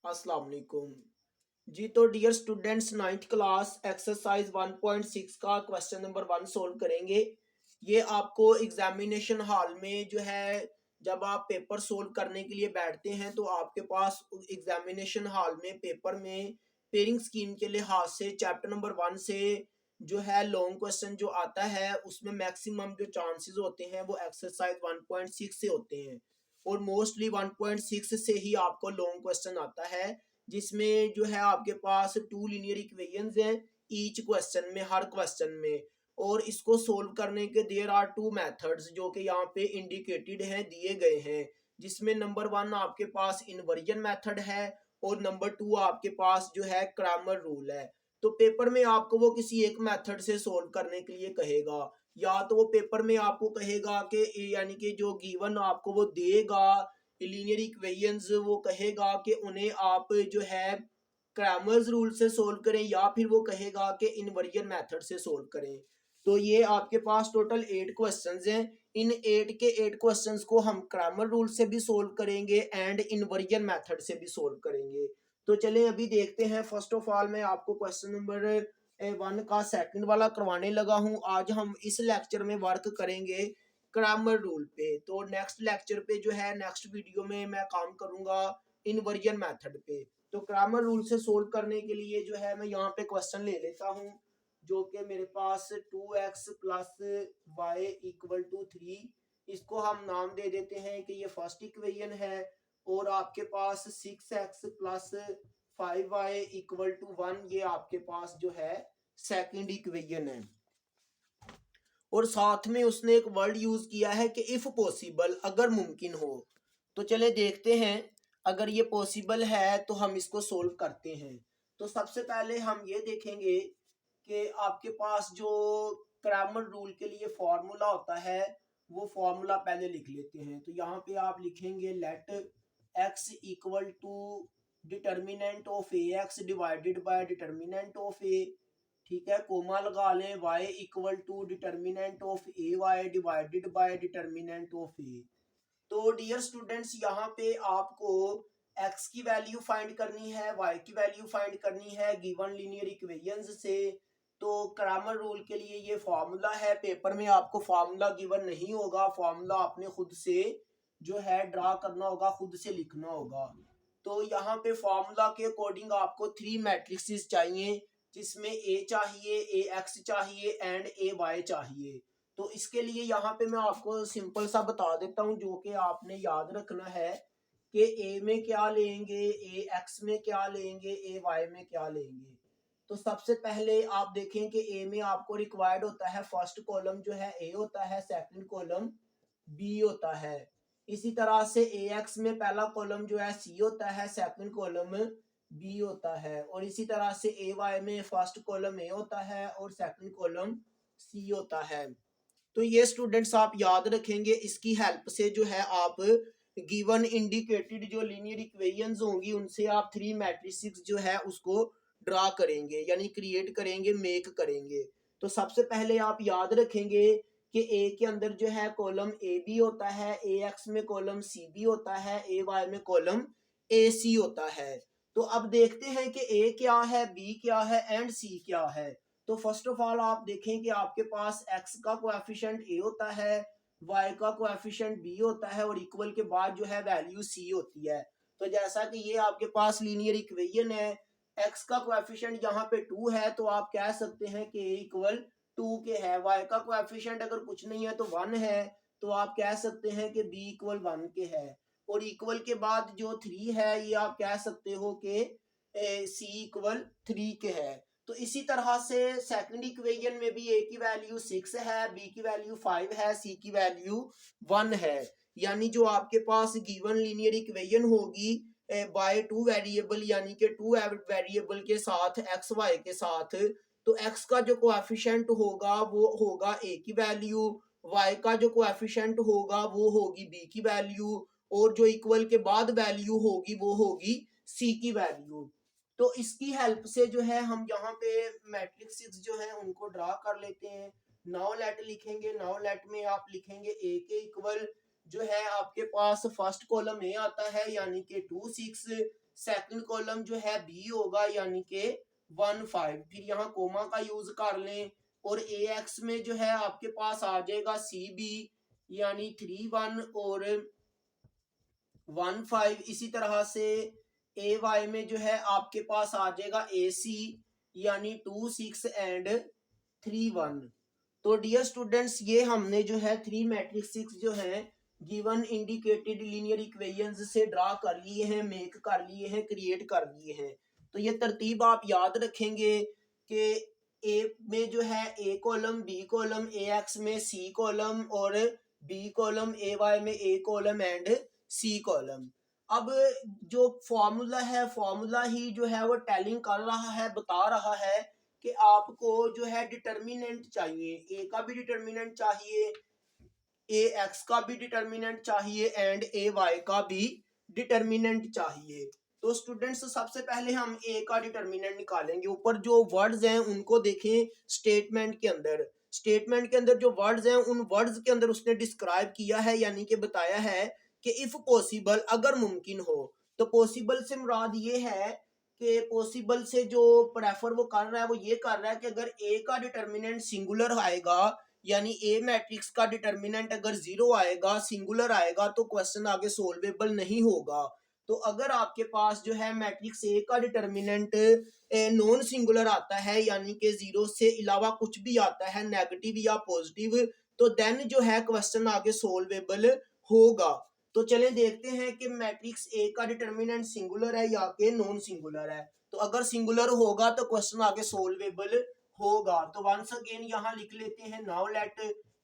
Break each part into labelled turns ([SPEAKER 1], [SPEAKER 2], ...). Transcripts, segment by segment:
[SPEAKER 1] अस्सलाम वालेकुम जी। तो dear students, ninth class exercise 1.6 का क्वेश्चन नंबर 1 सोल्व करेंगे। ये आपको एग्जामिनेशन हॉल में जो है, जब आप पेपर सोल्व करने के लिए बैठते हैं तो आपके पास एग्जामिनेशन हॉल में पेपर में पेयरिंग स्कीम के लिहाज से चैप्टर नंबर 1 से जो है लॉन्ग क्वेश्चन जो आता है उसमें मैक्सिमम जो चांसेस होते हैं वो एक्सरसाइज 1.6 से होते हैं। और मोस्टली 1.6 से ही आपको लॉन्ग क्वेश्चन आता है, जिसमें जो है आपके पास 2 लीनियर इक्वेशंस हैं ईच क्वेश्चन में, हर क्वेश्चन में। और इसको सोल्व करने के देयर आर 2 मेथड्स जो कि यहाँ पे इंडिकेटेड हैं, दिए गए हैं, जिसमें नंबर 1 आपके पास इन्वर्जन मेथड है और नंबर 2 आपके पास जो है क्रैमर रूल है। तो पेपर में आपको वो किसी एक मेथड से सोल्व करने के लिए कहेगा, या तो वो पेपर में आपको कहेगा कि यानी कि जो गिवन आपको वो देगा लीनियर इक्वेशंस, वो कहेगा कि उन्हें आप जो है क्रैमर्स रूल से सोल्व करें, या फिर वो कहेगा कि इन्वर्जन मेथड से सोल्व करें। तो ये आपके पास टोटल 8 क्वेश्चंस हैं। इन 8 के 8 क्वेश्चंस को हम क्रैमर रूल से भी सोल्व करेंगे एंड इन्वर्जन मेथड से भी सोल्व करेंगे। तो चलें अभी देखते हैं। फर्स्ट ऑफ ऑल मैं आपको क्वेश्चन नंबर 1 का सेकंड वाला करवाने लगा हूं। आज हम इस लेक्चर में वर्क करेंगे क्रैमर रूल पे। तो नेक्स्ट लेक्चर पे जो है, नेक्स्ट वीडियो में मैं काम करूंगा इन्वर्जन मेथड पे। तो क्रैमर रूल से सोल्व करने के लिए जो है मैं यहाँ पे क्वेश्चन ले लेता हूँ, जो कि मेरे पास 2x plus y equal to 3। इसको हम नाम दे देते हैं कि ये फर्स्ट इक्वेशन है। और आपके पास 6x plus 5y equal to 1, ये आपके पास जो है सेकंड इक्वेशन है। और साथ में उसने एक वर्ड यूज किया है कि इफ पॉसिबल, अगर मुमकिन हो। तो चले देखते हैं, अगर ये पॉसिबल है तो हम इसको सोल्व करते हैं। तो सबसे पहले हम ये देखेंगे कि आपके पास जो क्रैमर रूल के लिए फॉर्मूला होता है वो फॉर्मूला पहले लिख लेते हैं। तो यहाँ पे आप लिखेंगे let x equal to determinant of A x divided by determinant of A, ठीक है, कोमा लगा लें, y equal to determinant of A y divided by determinant of A. तो डियर स्टूडेंट्स, यहाँ पे आपको x की वैल्यू फाइंड करनी है, y की वैल्यू फाइंड करनी है गिवन लीनियर इक्वेशंस से। तो क्रैमर रूल के लिए ये फॉर्मूला है। पेपर में आपको फॉर्मूला गिवन नहीं होगा, फॉर्मूला आपने खुद से जो है ड्रा करना होगा, खुद से लिखना होगा। तो यहाँ पे फॉर्मूला के अकॉर्डिंग आपको 3 मैट्रिक्सेस चाहिए, जिसमें ए चाहिए, ए एक्स चाहिए एंड ए वाई चाहिए। तो इसके लिए यहाँ पे मैं आपको सिंपल सा बता देता हूँ, जो कि आपने याद रखना है कि ए में क्या लेंगे, ए एक्स में क्या लेंगे, ए वाई में क्या लेंगे। तो सबसे पहले आप देखें कि ए में आपको रिक्वायर्ड होता है फर्स्ट कॉलम जो है ए होता है, सेकंड कॉलम बी होता है। इसी तरह से ए एक्स में पहला कॉलम जो है सी होता है, सेकंड कॉलम बी होता है। और इसी तरह से ए वाई में फर्स्ट कॉलम ए होता है और सेकंड कॉलम सी होता है। तो ये स्टूडेंट्स आप याद रखेंगे, इसकी हेल्प से जो है आप गिवन इंडिकेटेड जो लीनियर इक्वेशंस होंगी उनसे आप 3 मैट्रिसेस जो है उसको ड्रा करेंगे, यानी क्रिएट करेंगे, मेक करेंगे। तो सबसे पहले आप याद रखेंगे कि ए के अंदर जो है कॉलम ए बी होता है, ए एक्स में कॉलम सी बी होता है, ए वाई में कॉलम ए सी होता है। तो अब देखते हैं कि ए क्या है, बी क्या है एंड सी क्या है। तो फर्स्ट ऑफ ऑल आप देखें कि आपके पास x का कोएफिशिएंट a होता है, y का कोएफिशिएंट b होता है और इक्वल के बाद जो है वैल्यू c होती है। तो जैसा कि ये आपके पास लीनियर इक्वेशन है, x का कोएफिशिएंट यहाँ पे 2 है तो आप कह सकते हैं कि a इक्वल 2 के है। y का कोएफिशिएंट अगर कुछ नहीं है तो 1 है, तो आप कह सकते हैं कि b इक्वल 1 के है। और इक्वल के बाद जो 3 है ये आप कह सकते हो कि c इक्वल 3 के है। तो इसी तरह से सेकंड इक्वेशन में भी a की वैल्यू 6 है, b की वैल्यू 5 है, c की वैल्यू 1 है। यानी जो आपके पास गिवन लीनियर इक्वेशन होगी बाय 2 वेरिएबल, यानी कि 2 वेरिएबल के साथ x y के साथ, तो x का जो कोएफिशिएंट होगा वो होगा a की वैल्यू, y का जो कोएफिशिएंट होगा वो होगी b की वैल्यू, और जो इक्वल के बाद वैल्यू होगी वो होगी c की वैल्यू। तो इसकी हेल्प से जो है हम यहाँ पे मैट्रिक्स जो है उनको ड्रा कर लेते हैं। नाउ लेट लिखेंगे, नाउ लेट में आप लिखेंगे ए के इक्वल जो है आपके पास फर्स्ट कॉलम ए आता है, यानी कि 2 6, सेकंड कॉलम जो है बी होगा यानी कि 1 5। फिर यहाँ कोमा का यूज कर लें और ए एक्स में जो है आपके पास आ जाएगा सी बी यानी 3 1 और 1 5। इसी तरह से ए वाई में जो है आपके पास आ जाएगा ए सी यानी 2 6 एंड 3 1। तो डियर स्टूडेंट्स ये हमने जो है 3 मैट्रिक्स 6 जो है गिवन इंडिकेटेड लीनियर इक्वेशंस से ड्रा कर लिए हैं, मेक कर लिए हैं, क्रिएट कर लिए हैं। तो ये तरतीब आप याद रखेंगे कि ए में जो है ए कॉलम, बी कॉलम, ए एक्स में सी कॉलम और बी कॉलम, ए वाई में ए कॉलम एंड सी कॉलम। अब जो फॉर्मूला है, फॉर्मूला ही जो है वो टेलिंग कर रहा है, बता रहा है कि आपको जो है डिटर्मिनेंट चाहिए, ए का भी डिटर्मिनेंट चाहिए, ए एक्स का भी डिटर्मिनेंट चाहिए एंड ए वाई का भी डिटर्मिनेंट चाहिए। तो स्टूडेंट्स सबसे पहले हम ए का डिटर्मिनेंट निकालेंगे। ऊपर जो वर्ड्स हैं उनको देखें स्टेटमेंट के अंदर। स्टेटमेंट के अंदर जो वर्ड्स हैं उन वर्ड्स के अंदर उसने डिस्क्राइब किया है यानी कि बताया है कि इफ पॉसिबल, अगर मुमकिन हो। तो पॉसिबल से मुराद ये है कि पॉसिबल से जो प्रेफर वो कर रहा है वो ये कर रहा है कि अगर ए का डिटर्मिनेंट सिंगुलर आएगा यानी ए मैट्रिक्स का डिटर्मिनेंट अगर 0 आएगा, सिंगुलर आएगा, तो क्वेश्चन आगे सोल्वेबल नहीं होगा। तो अगर आपके पास जो है मैट्रिक्स ए का डिटर्मिनेंट नॉन सिंगुलर आता है यानी कि 0 से अलावा कुछ भी आता है, नेगेटिव या पॉजिटिव, तो देन जो है क्वेश्चन आगे सोल्वेबल होगा। तो चलें देखते हैं कि मैट्रिक्स ए का डिटर्मिनेंट सिंगुलर है या कि नॉन सिंगुलर है। तो अगर सिंगुलर होगा तो क्वेश्चन आगे सोल्वेबल होगा। तो वंस अगेन यहाँ लिख लेते हैं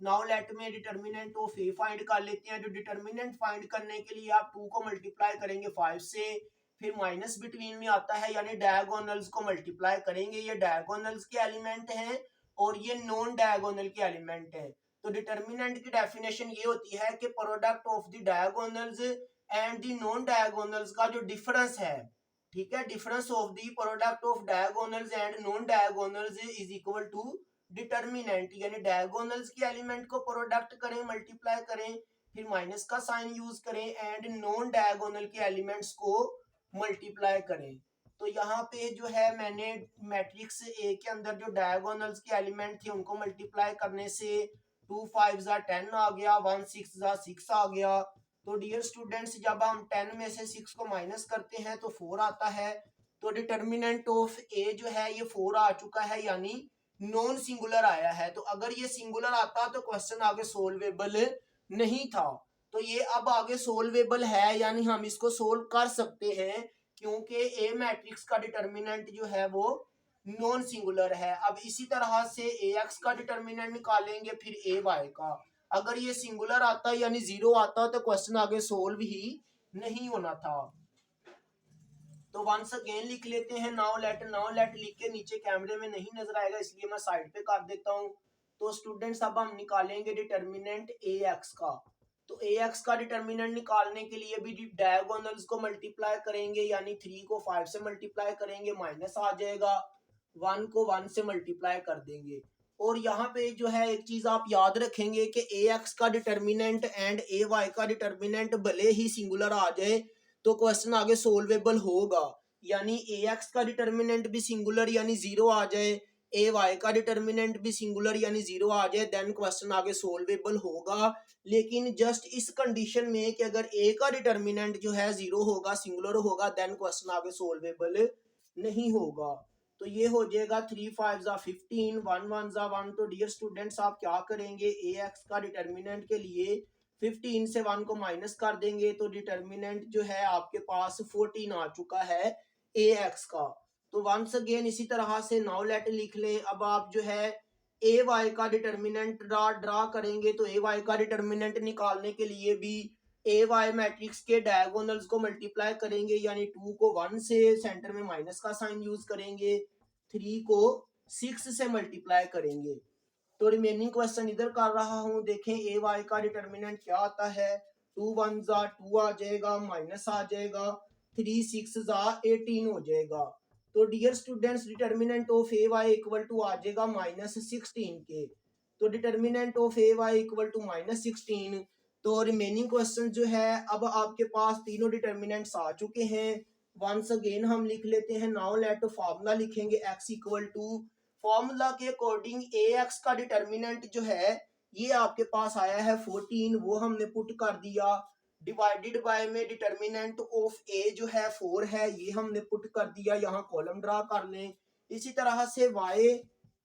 [SPEAKER 1] नाउ लेट में डिटर्मिनेंट ऑफ ए फाइंड कर लेते हैं। जो डिटर्मिनेंट फाइंड करने के लिए आप 2 को मल्टीप्लाई करेंगे 5 से, फिर माइनस बिटवीन में आता है यानी डायगोनल्स को मल्टीप्लाई करेंगे। ये डायगोनल्स के एलिमेंट हैं और ये नॉन डायगोनल के एलिमेंट हैं। तो डिटर्मिनेंट की डेफिनेशन ये होती है कि product of the diagonals and the non diagonals का जो डिफरेंस है, ठीक है, difference of the product of diagonals and non diagonals is equal to determinant. यानी डायगोनल्स के एलिमेंट को प्रोडक्ट करें, मल्टीप्लाई करें, फिर माइनस का साइन यूज करें एंड नॉन डायगोनल के एलिमेंट्स को मल्टीप्लाई करें। तो यहाँ पे जो है मैंने मैट्रिक्स ए के अंदर जो डायगोनल्स के एलिमेंट थे उनको मल्टीप्लाई करने से 2 5 10 आ गया, 1 6 6 आ गया। तो डियर स्टूडेंट्स जब हम 10 में से 6 को माइनस करते हैं तो 4 आता है। तो डिटर्मिनेंट ऑफ ए जो है ये 4 आ चुका है यानी नॉन सिंगुलर आया है। तो अगर ये सिंगुलर आता तो क्वेश्चन आगे सोल्वेबल नहीं था। तो ये अब आगे सोल्वेबल है यानी हम इसको सोल्व कर सकते हैं क्योंकि ए मैट्रिक्स का डिटर्मिनेंट जो है वो नॉन सिंगुलर है। अब इसी तरह से ए एक्स का डिटर्मिनेंट निकालेंगे, फिर ए वाई का। अगर ये सिंगुलर आता यानी 0 आता तो क्वेश्चन आगे सोल्व ही नहीं होना था। तो वंस अगेन लिख लेते हैं नाउ लेट लिख के नीचे कैमरे में नहीं नजर आएगा इसलिए मैं साइड पे कर देता हूँ। तो स्टूडेंट्स अब हम निकालेंगे डिटर्मिनेंट ए एक्स का। तो ए एक्स का डिटर्मिनेंट निकालने के लिए भी डायगोनल्स को मल्टीप्लाई करेंगे यानी 3 को 5 से मल्टीप्लाई करेंगे, माइनस आ जाएगा, 1 को 1 से मल्टीप्लाई कर देंगे। और यहाँ पे जो है एक चीज आप याद रखेंगे कि ए एक्स का डिटर्मिनेंट एंड ए वाई का डिटर्मिनेंट भले ही सिंगुलर आ जाए तो क्वेश्चन आगे सोल्वेबल होगा। यानी ए एक्स का डिटर्मिनेंट भी सिंगुलर यानी 0 आ जाए, ए वाई का डिटर्मिनेंट भी सिंगुलर यानी 0 आ जाए, देन क्वेश्चन आगे सोल्वेबल होगा। लेकिन जस्ट इस कंडीशन में कि अगर ए का डिटर्मिनेंट जो है 0 होगा, सिंगुलर होगा, देन क्वेश्चन आगे सोल्वेबल नहीं होगा। तो ये हो जाएगा 3 5 15, 1 1 1। तो डियर स्टूडेंट्स आप क्या करेंगे, ए एक्स का डिटर्मिनेंट के लिए 15 से 1 को माइनस कर देंगे तो डिटर्मिनेंट जो है आपके पास 14 आ चुका है ए एक्स का। तो वंस अगेन इसी तरह से नाउ लेट लिख लें। अब आप जो है ए वाई का डिटर्मिनेंट ड्रा करेंगे। तो ए वाई का डिटर्मिनेंट निकालने के लिए भी ए वाई मैट्रिक्स के डायगोनल्स को मल्टीप्लाई करेंगे यानी 2 को 1 से, सेंटर में माइनस का साइन यूज करेंगे, 3 को 6 से मल्टीप्लाई करेंगे। तो रिमेनिंग क्वेश्चन इधर कर रहा हूं, देखें ए वाई का डिटर्मिनेंट क्या आता है। 2 1 2 आ जाएगा, माइनस आ जाएगा, 3 6 18 हो जाएगा। तो dear students determinant of A y equal to आ जाएगा -16 के। तो determinant of A y equal to -16। तो रिमेनिंग क्वेश्चन जो है अब आपके पास तीनों डिटर्मिनेंट्स आ चुके हैं। वंस अगेन हम लिख लेते हैं नाउ लेट फॉर्मूला लिखेंगे x इक्वल टू फॉर्मूला के अकॉर्डिंग ए एक्स का डिटर्मिनेंट जो है ये आपके पास आया है 14, वो हमने पुट कर दिया। डिवाइडेड बाय में डिटर्मिनेंट ऑफ ए जो है 4 है, ये हमने पुट कर दिया, यहाँ कॉलम ड्रा कर लें। इसी तरह से y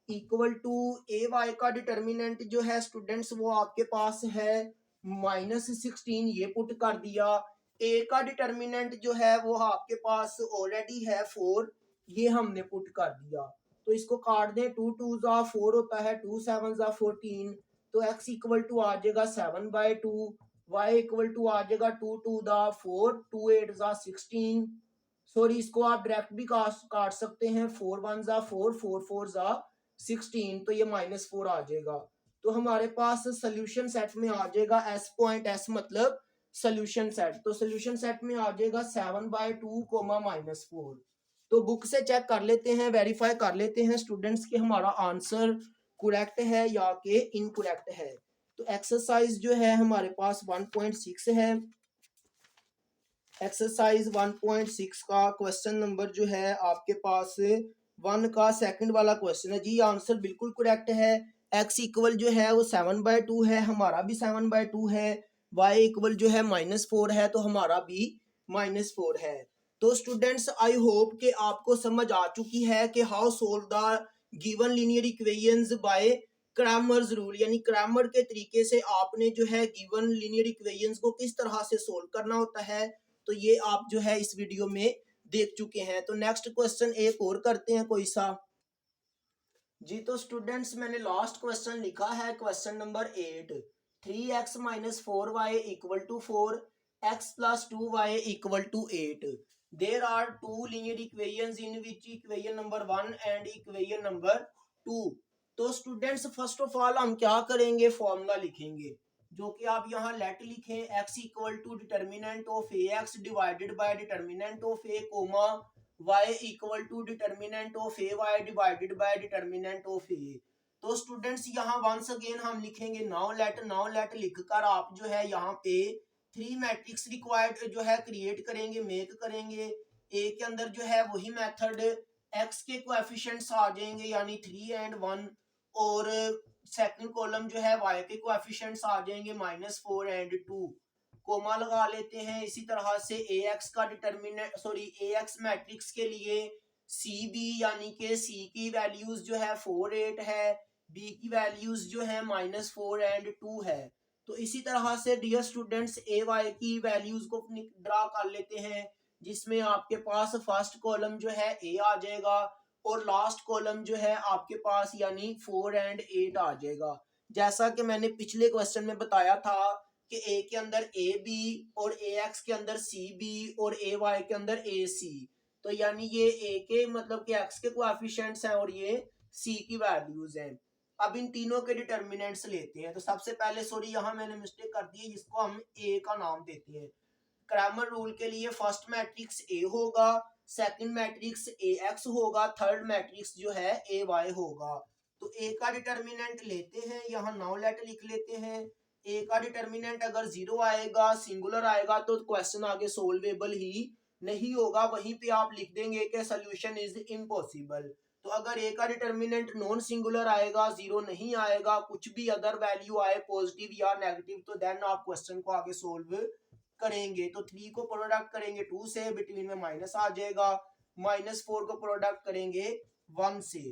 [SPEAKER 1] equal to a y का डिटर्मिनेंट जो है स्टूडेंट्स वो आपके पास है -16, ये पुट कर दिया। ए का डिटर्मिनेंट जो है वो आपके पास ऑलरेडी है 4, ये हमने पुट कर दिया। तो इसको काट दें, 2 2 जा 4 होता है, 2 7 जा 14, तो x इक्वल टू आ जाएगा 7/2, y इक्वल टू आ जाएगा 2 2 दा 4, 2 8 जा 16। सॉरी, इसको आप डायरेक्ट भी काट सकते हैं, 4 1 जा 4, 4 4 जा 16, तो ये -4 आ जाएगा। तो हमारे पास सोल्यूशन सेट में आ जाएगा s पॉइंट, s मतलब सोल्यूशन सेट, तो सोल्यूशन सेट में आ जाएगा 7/2 -4। तो बुक से चेक कर लेते हैं, वेरीफाई कर लेते हैं स्टूडेंट्स कि हमारा आंसर करेक्ट है या कि इनकरेक्ट है। तो एक्सरसाइज जो है हमारे पास 1.6 है। एक्सरसाइज 1.6 का क्वेश्चन नंबर जो है आपके पास 1 का सेकंड वाला क्वेश्चन है जी। आंसर बिल्कुल करेक्ट है। x इक्वल जो है वो 7/2 है, हमारा भी 7/2 है। y इक्वल जो है -4 है, तो हमारा भी -4 है। तो स्टूडेंट्स आई होप कि आपको समझ आ चुकी है कि how solve the given linear equations bye Cramer's rule, यानी क्रैमर के तरीके से आपने जो है गिवन लीनियर इक्वेशंस को किस तरह से सोल्व करना होता है। तो ये आप जो है इस वीडियो में देख चुके हैं। तो नेक्स्ट क्वेश्चन एक और करते हैं कोई सा जी। तो स्टूडेंट्स मैंने लास्ट क्वेश्चन लिखा है question number 8, 3x - 4y equal to 4, x + 2y equal to 8। There are two linear equations in which equation number 1 and equation number 2। तो स्टूडेंट्स फर्स्ट ऑफ ऑल हम क्या करेंगे, फॉर्मूला लिखेंगे, जो कि आप यहाँ लेट लिखें, x equal to determinant of A x divided by determinant of A comma y equal to determinant of A y divided by determinant of A. तो स्टूडेंट्स यहाँ वंस अगेन हम लिखेंगे नाउ लेट लिखकर आप जो है यहाँ पे 3 मैट्रिक्स रिक्वायर्ड जो है क्रिएट करेंगे, मेक करेंगे। ए के अंदर जो है वही मेथड, x के कोएफिशिएंट्स आ जाएंगे यानी 3 एंड 1, और सेकंड कॉलम जो है y के कोएफिशिएंट्स आ जाएंगे -4 एंड 2, कोमा लगा लेते हैं। इसी तरह से ए एक्स का डिटर्मिनेंट ए एक्स मैट्रिक्स के लिए सी बी यानी कि सी की वैल्यूज जो है 4 8 है, बी की वैल्यूज जो है -4 एंड 2 है। तो इसी तरह से डियर स्टूडेंट्स ए वाई की वैल्यूज को ड्रा कर लेते हैं, जिसमें आपके पास फर्स्ट कॉलम जो है ए आ जाएगा और लास्ट कॉलम जो है आपके पास यानी 4 एंड 8 आ जाएगा। जैसा कि मैंने पिछले क्वेश्चन में बताया था कि ए के अंदर ए बी और ए एक्स के अंदर सी बी और ए वाई के अंदर ए सी, तो यानी ये ए के मतलब कि एक्स के कोएफिशिएंट्स हैं और ये सी की वैल्यूज हैं। अब इन तीनों के डिटर्मिनेंट्स लेते हैं। तो सबसे पहले सॉरी यहाँ मैंने मिस्टेक कर दी है, जिसको हम ए का नाम देते हैं। क्रैमर रूल के लिए फर्स्ट मैट्रिक्स ए होगा, सेकंड मैट्रिक्स ए एक्स होगा, थर्ड मैट्रिक्स जो है ए वाई होगा। तो ए का डिटर्मिनेंट लेते हैं, यहाँ नाउ लेट लिख लेते हैं। ए का डिटर्मिनेंट अगर 0 आएगा, सिंगुलर आएगा, तो क्वेश्चन आगे सोल्वेबल ही नहीं होगा, वहीं पे आप लिख देंगे कि सोल्यूशन इज इम्पॉसिबल। तो अगर ए का डिटर्मिनेंट नॉन सिंगुलर आएगा, 0 नहीं आएगा, कुछ भी अदर वैल्यू आए पॉजिटिव या नेगेटिव, तो देन आप क्वेश्चन को आगे सोल्व करेंगे। तो 3 को प्रोडक्ट करेंगे 2 से, बिटवीन में माइनस आ जाएगा, -4 को प्रोडक्ट करेंगे 1 से।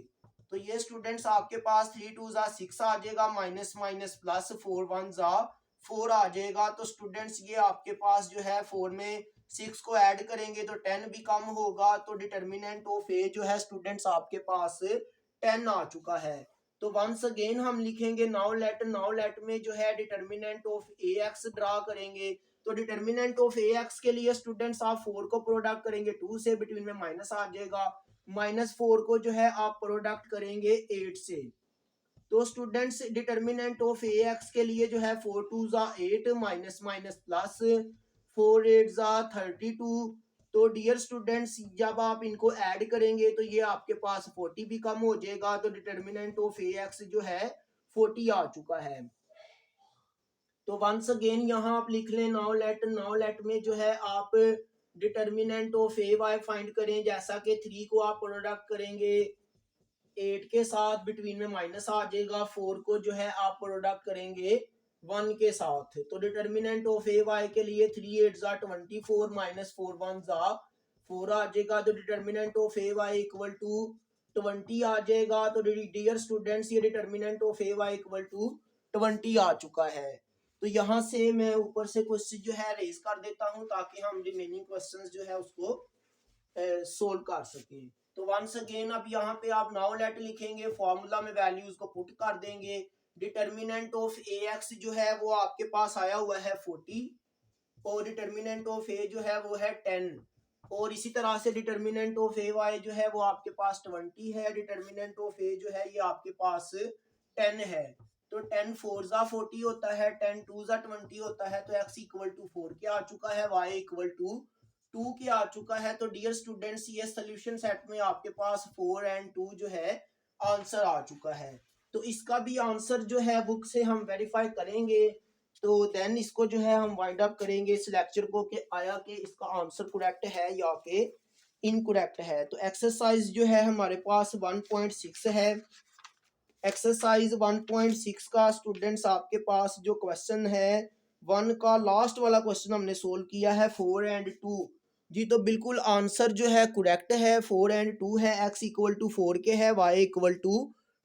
[SPEAKER 1] तो ये स्टूडेंट्स आपके पास 3 2 जा 6 आ जाएगा, माइनस माइनस प्लस 4 1 जा 4 आ जाएगा। तो स्टूडेंट्स ये आपके पास जो है 4 में 6 को ऐड करेंगे तो 10 भी कम होगा। तो डिटर्मिनेंट ऑफ ए जो है स्टूडेंट्स आपके पास 10 आ चुका है। तो वंस अगेन हम लिखेंगे नाउ लेट में जो है determinant of A x draw करेंगे। तो डिटर्मिनेंट ऑफ ए एक्स के लिए स्टूडेंट्स आप 4 को प्रोडक्ट करेंगे 2 से, बिटवीन में माइनस आ जाएगा, -4 को जो है आप प्रोडक्ट करेंगे 8 से। तो students determinant of A x के लिए जो है 4 2 जा 8, माइनस माइनस प्लस 4 8 जा 32। तो डियर स्टूडेंट्स जब आप इनको ऐड करेंगे तो ये आपके पास 40 भी कम हो जाएगा। तो डिटर्मिनेंट ऑफ ए एक्स जो है 40 आ चुका है। तो वंस अगेन यहाँ आप लिख लें नाउ लेट में जो है आप determinant of A y find करें, जैसा कि 3 को आप प्रोडक्ट करेंगे 8 के साथ, बिटवीन में माइनस आ जाएगा। 4 को जो है आप प्रोडक्ट करेंगे 1 के साथ। तो डिटर्मिनेंट ऑफ ए वाई के लिए 3 8 जा 24 माइनस 4 1 जा 4 आ जाएगा। तो determinant of A y equal to 20 आ जाएगा। तो डियर स्टूडेंट्स, ये determinant of A y equal to 20 आ चुका है। तो यहाँ से मैं ऊपर से क्वेश्चन जो है रेज कर देता हूँ ताकि हम रिमेनिंग क्वेश्चंस जो है उसको सोल्व कर सकें। तो वंस अगेन अब यहाँ पे आप नाउ लेट लिखेंगे, फॉर्मूला में वैल्यूज को पुट कर देंगे। डिटर्मिनेंट ऑफ ए एक्स जो है वो आपके पास आया हुआ है 40 और डिटर्मिनेंट ऑफ ए जो है वो है 10 और इसी तरह से डिटर्मिनेंट ऑफ ए वाई जो है वो आपके पास 20 है। डिटर्मिनेंट ऑफ ए जो है ये आपके पास 10 है। तो 10 4 जा 40 होता है, 10 2 जा 20 होता है। तो x इक्वल टू 4 के आ चुका है, y इक्वल टू 2 के आ चुका है। तो डियर स्टूडेंट्स, ये सोल्यूशन सेट में आपके पास 4 एंड 2 जो है आंसर आ चुका है। तो इसका भी आंसर जो है बुक से हम वेरीफाई करेंगे। तो देन इसको जो है हम वाइंड अप करेंगे इस लेक्चर को कि आया कि इसका आंसर करेक्ट है या कि इनकरेक्ट है। तो एक्सरसाइज जो है हमारे पास 1.6 है। एक्सरसाइज 1.6 का स्टूडेंट्स आपके पास जो क्वेश्चन है 1 का लास्ट वाला क्वेश्चन हमने सोल्व किया है 4 एंड 2 जी। तो बिल्कुल आंसर जो है करेक्ट है, 4 एंड 2 है, x इक्वल टू 4 के है, y इक्वल टू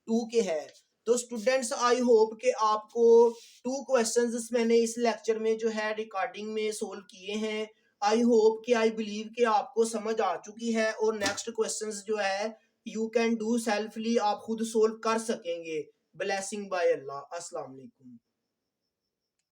[SPEAKER 1] 2 के है। तो स्टूडेंट्स आई होप कि आपको 2 क्वेश्चंस मैंने इस लेक्चर में जो है रिकॉर्डिंग में सोल्व किए हैं। आई होप कि आई बिलीव कि आपको समझ आ चुकी है और नेक्स्ट क्वेश्चंस जो है यू कैन डू सेल्फली, आप खुद सोल्व कर सकेंगे। ब्लेसिंग बाय अल्लाह। अस्सलाम वालेकुम।